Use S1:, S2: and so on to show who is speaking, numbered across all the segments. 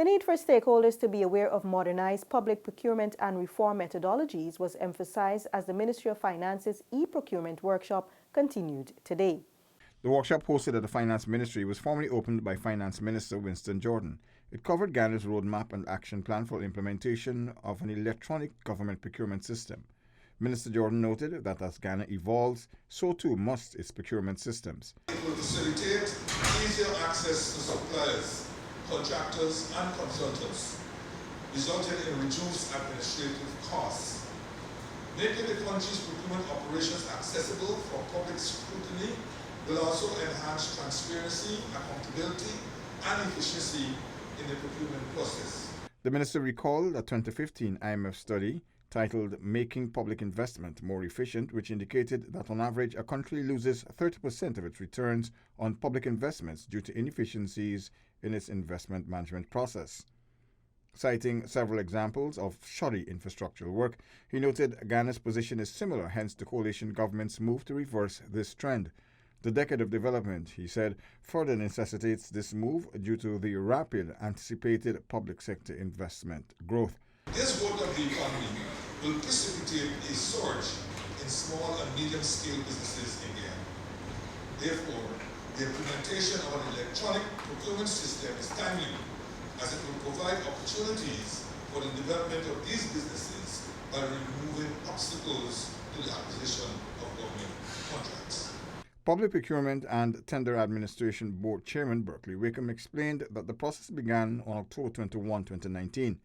S1: The need for stakeholders to be aware of modernized public procurement and reform methodologies was emphasized as the Ministry of Finance's e-procurement workshop continued today.
S2: The workshop hosted at the Finance Ministry was formally opened by Finance Minister Winston Jordan. It covered Ghana's roadmap and action plan for implementation of an electronic government procurement system. Minister Jordan noted that as Ghana evolves, so too must its procurement systems.
S3: It will facilitate easier access to suppliers, contractors and consultants, resulting in reduced administrative costs. Making the country's procurement operations accessible for public scrutiny will also enhance transparency, accountability and efficiency in the procurement process.
S2: The minister recalled a 2015 IMF study titled Making Public Investment More Efficient, which indicated that on average a country loses 30% of its returns on public investments due to inefficiencies in its investment management process. Citing several examples of shoddy infrastructural work, he noted Ghana's position is similar, hence the coalition government's move to reverse this trend. The decade of development, he said, further necessitates this move due to the rapid anticipated public sector investment growth.
S3: This growth of the economy will precipitate a surge in small and medium-scale businesses in Guyana. Therefore, the implementation of an electronic procurement system is timely, as it will provide opportunities for the development of these businesses by removing obstacles to the acquisition of government contracts.
S2: Public Procurement and Tender Administration Board Chairman Berkeley Wickham explained that the process began on October 21, 2019.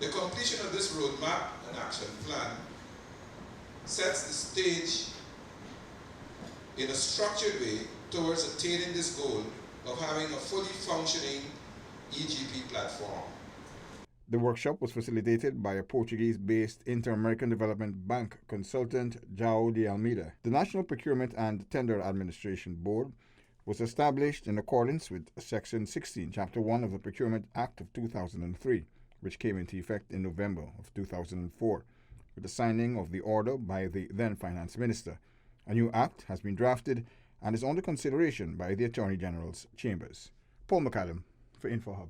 S3: The completion of this roadmap and action plan sets the stage in a structured way towards attaining this goal of having a fully functioning EGP platform.
S2: The workshop was facilitated by a Portuguese-based Inter-American Development Bank consultant, João de Almeida. The National Procurement and Tender Administration Board was established in accordance with Section 16, Chapter 1 of the Procurement Act of 2003, which came into effect in November of 2004, with the signing of the order by the then Finance Minister. A new act has been drafted and is under consideration by the Attorney General's chambers. Paul McAdam for InfoHub.